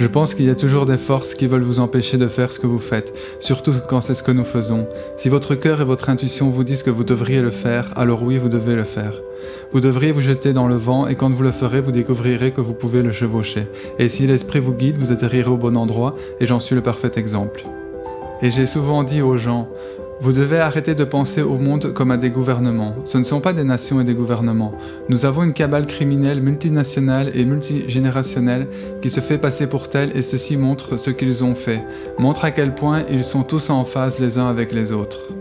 Je pense qu'il y a toujours des forces qui veulent vous empêcher de faire ce que vous faites, surtout quand c'est ce que nous faisons. Si votre cœur et votre intuition vous disent que vous devriez le faire, alors oui, vous devez le faire. Vous devriez vous jeter dans le vent et quand vous le ferez, vous découvrirez que vous pouvez le chevaucher. Et si l'esprit vous guide, vous atterrirez au bon endroit et j'en suis le parfait exemple. Et j'ai souvent dit aux gens, vous devez arrêter de penser au monde comme à des gouvernements. Ce ne sont pas des nations et des gouvernements. Nous avons une cabale criminelle multinationale et multigénérationnelle qui se fait passer pour telle et ceci montre ce qu'ils ont fait, montre à quel point ils sont tous en phase les uns avec les autres.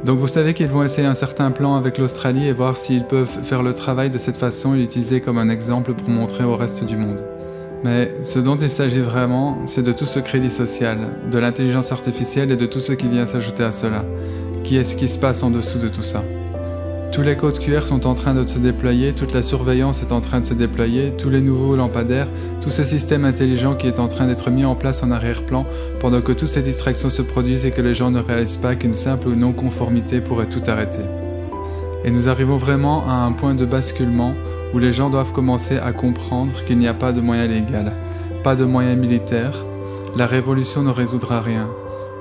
Donc vous savez qu'ils vont essayer un certain plan avec l'Australie et voir s'ils peuvent faire le travail de cette façon et l'utiliser comme un exemple pour montrer au reste du monde. Mais ce dont il s'agit vraiment, c'est de tout ce crédit social, de l'intelligence artificielle et de tout ce qui vient s'ajouter à cela. Qui est-ce qui se passe en dessous de tout ça? Tous les codes QR sont en train de se déployer, toute la surveillance est en train de se déployer, tous les nouveaux lampadaires, tout ce système intelligent qui est en train d'être mis en place en arrière-plan pendant que toutes ces distractions se produisent et que les gens ne réalisent pas qu'une simple non-conformité pourrait tout arrêter. Et nous arrivons vraiment à un point de basculement où les gens doivent commencer à comprendre qu'il n'y a pas de moyen légal, pas de moyen militaire, la révolution ne résoudra rien.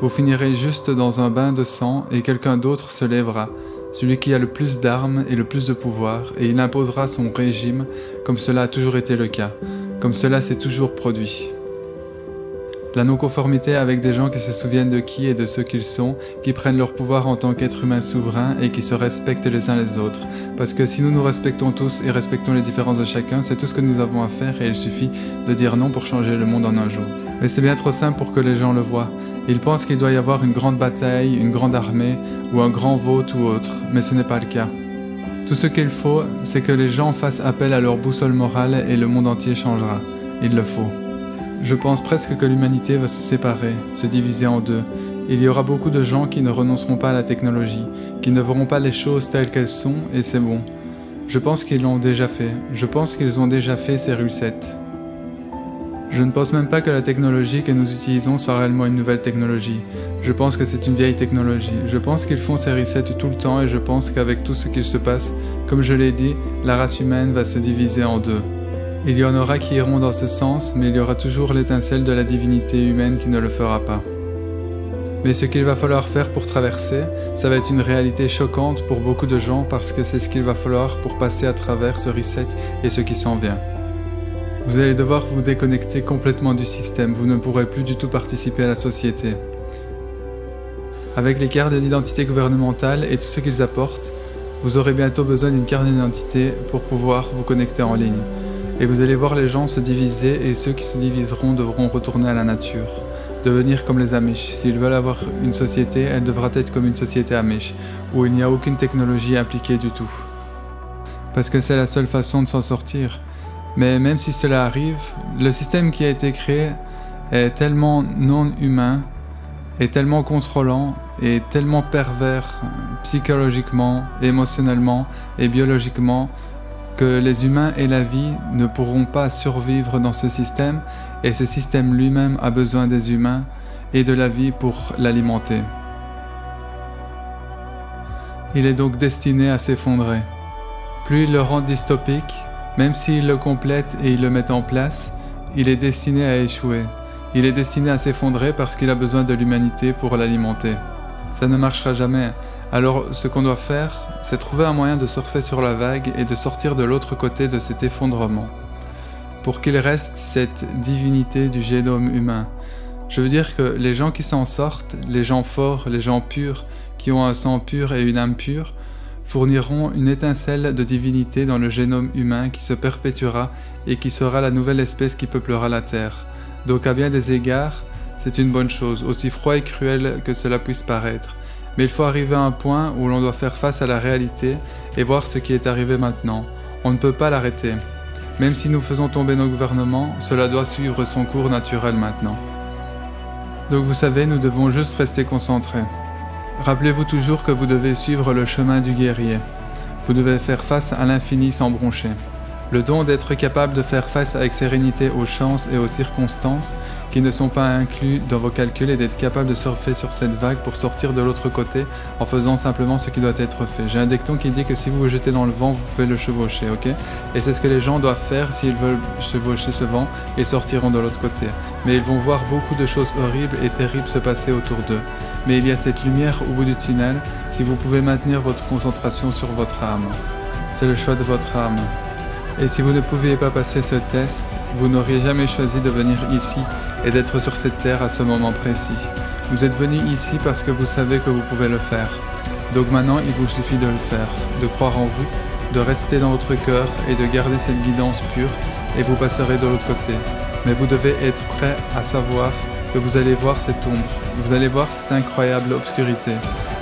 Vous finirez juste dans un bain de sang et quelqu'un d'autre se lèvera, celui qui a le plus d'armes et le plus de pouvoir, et il imposera son régime comme cela a toujours été le cas, comme cela s'est toujours produit. La non-conformité avec des gens qui se souviennent de qui et de ce qu'ils sont, qui prennent leur pouvoir en tant qu'êtres humains souverains et qui se respectent les uns les autres. Parce que si nous nous respectons tous et respectons les différences de chacun, c'est tout ce que nous avons à faire et il suffit de dire non pour changer le monde en un jour. Mais c'est bien trop simple pour que les gens le voient. Ils pensent qu'il doit y avoir une grande bataille, une grande armée ou un grand vote ou autre, mais ce n'est pas le cas. Tout ce qu'il faut, c'est que les gens fassent appel à leur boussole morale et le monde entier changera. Il le faut. Je pense presque que l'humanité va se séparer, se diviser en deux. Il y aura beaucoup de gens qui ne renonceront pas à la technologie, qui ne verront pas les choses telles qu'elles sont, et c'est bon. Je pense qu'ils l'ont déjà fait. Je pense qu'ils ont déjà fait ces resets. Je ne pense même pas que la technologie que nous utilisons soit réellement une nouvelle technologie. Je pense que c'est une vieille technologie. Je pense qu'ils font ces resets tout le temps et je pense qu'avec tout ce qu'il se passe, comme je l'ai dit, la race humaine va se diviser en deux. Il y en aura qui iront dans ce sens, mais il y aura toujours l'étincelle de la divinité humaine qui ne le fera pas. Mais ce qu'il va falloir faire pour traverser, ça va être une réalité choquante pour beaucoup de gens parce que c'est ce qu'il va falloir pour passer à travers ce reset et ce qui s'en vient. Vous allez devoir vous déconnecter complètement du système, vous ne pourrez plus du tout participer à la société. Avec les cartes d'identité gouvernementale et tout ce qu'ils apportent, vous aurez bientôt besoin d'une carte d'identité pour pouvoir vous connecter en ligne. Et vous allez voir les gens se diviser et ceux qui se diviseront devront retourner à la nature, devenir comme les Amish. S'ils veulent avoir une société, elle devra être comme une société Amish, où il n'y a aucune technologie impliquée du tout. Parce que c'est la seule façon de s'en sortir. Mais même si cela arrive, le système qui a été créé est tellement non humain, est tellement contrôlant, et tellement pervers psychologiquement, émotionnellement et biologiquement, que les humains et la vie ne pourront pas survivre dans ce système et ce système lui-même a besoin des humains et de la vie pour l'alimenter. Il est donc destiné à s'effondrer. Plus il le rend dystopique, même s'il le complète et il le met en place, il est destiné à échouer. Il est destiné à s'effondrer parce qu'il a besoin de l'humanité pour l'alimenter. Ça ne marchera jamais. Alors ce qu'on doit faire, c'est trouver un moyen de surfer sur la vague et de sortir de l'autre côté de cet effondrement. Pour qu'il reste cette divinité du génome humain. Je veux dire que les gens qui s'en sortent, les gens forts, les gens purs, qui ont un sang pur et une âme pure, fourniront une étincelle de divinité dans le génome humain qui se perpétuera et qui sera la nouvelle espèce qui peuplera la Terre. Donc à bien des égards, c'est une bonne chose, aussi froid et cruel que cela puisse paraître. Mais il faut arriver à un point où l'on doit faire face à la réalité et voir ce qui est arrivé maintenant. On ne peut pas l'arrêter. Même si nous faisons tomber nos gouvernements, cela doit suivre son cours naturel maintenant. Donc vous savez, nous devons juste rester concentrés. Rappelez-vous toujours que vous devez suivre le chemin du guerrier. Vous devez faire face à l'infini sans broncher. Le don d'être capable de faire face avec sérénité aux chances et aux circonstances qui ne sont pas inclus dans vos calculs et d'être capable de surfer sur cette vague pour sortir de l'autre côté en faisant simplement ce qui doit être fait. J'ai un dicton qui dit que si vous vous jetez dans le vent, vous pouvez le chevaucher, ok? Et c'est ce que les gens doivent faire s'ils veulent chevaucher ce vent et sortiront de l'autre côté. Mais ils vont voir beaucoup de choses horribles et terribles se passer autour d'eux. Mais il y a cette lumière au bout du tunnel si vous pouvez maintenir votre concentration sur votre âme. C'est le choix de votre âme. Et si vous ne pouviez pas passer ce test, vous n'auriez jamais choisi de venir ici et d'être sur cette terre à ce moment précis. Vous êtes venu ici parce que vous savez que vous pouvez le faire. Donc maintenant, il vous suffit de le faire, de croire en vous, de rester dans votre cœur et de garder cette guidance pure et vous passerez de l'autre côté. Mais vous devez être prêt à savoir que vous allez voir cette ombre, vous allez voir cette incroyable obscurité.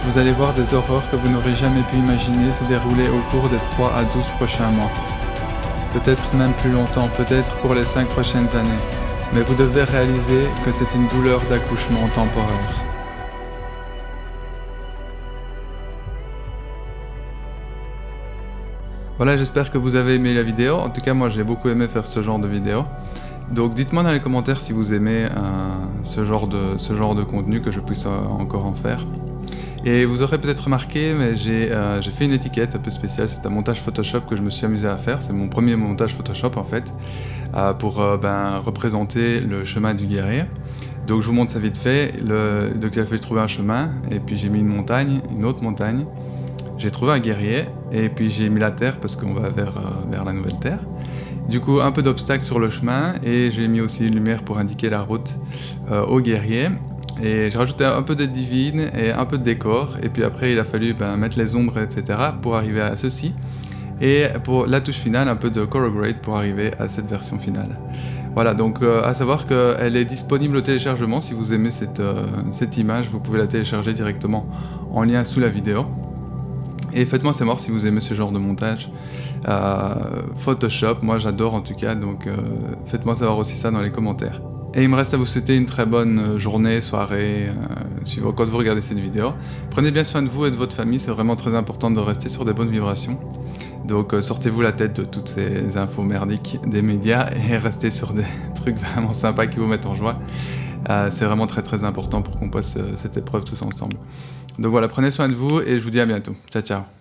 Vous allez voir des horreurs que vous n'aurez jamais pu imaginer se dérouler au cours des 3 à 12 prochains mois. Peut-être même plus longtemps, peut-être pour les 5 prochaines années. Mais vous devez réaliser que c'est une douleur d'accouchement temporaire. Voilà, j'espère que vous avez aimé la vidéo. En tout cas, moi j'ai beaucoup aimé faire ce genre de vidéo. Donc dites-moi dans les commentaires si vous aimez ce genre de contenu, que je puisse encore en faire. Et vous aurez peut-être remarqué, mais j'ai fait une étiquette un peu spéciale, c'est un montage Photoshop que je me suis amusé à faire, c'est mon premier montage Photoshop en fait, pour représenter le chemin du guerrier. Donc je vous montre ça vite fait, donc il a fallu trouver un chemin, et puis j'ai mis une montagne, une autre montagne, j'ai trouvé un guerrier, et puis j'ai mis la terre parce qu'on va vers la nouvelle terre. Du coup un peu d'obstacles sur le chemin, et j'ai mis aussi une lumière pour indiquer la route aux guerriers. Et j'ai rajouté un peu de divine et un peu de décor, et puis après il a fallu mettre les ombres, etc. pour arriver à ceci. Et pour la touche finale, un peu de color grade pour arriver à cette version finale. Voilà, donc à savoir qu'elle est disponible au téléchargement. Si vous aimez cette image, vous pouvez la télécharger directement en lien sous la vidéo. Et faites-moi savoir si vous aimez ce genre de montage. Photoshop, moi j'adore en tout cas, donc faites-moi savoir aussi ça dans les commentaires. Et il me reste à vous souhaiter une très bonne journée, soirée, suivant quand vous regardez cette vidéo. Prenez bien soin de vous et de votre famille, c'est vraiment très important de rester sur des bonnes vibrations. Donc sortez-vous la tête de toutes ces infos merdiques des médias et restez sur des trucs vraiment sympas qui vous mettent en joie. C'est vraiment très très important pour qu'on passe cette épreuve tous ensemble. Donc voilà, prenez soin de vous et je vous dis à bientôt. Ciao ciao.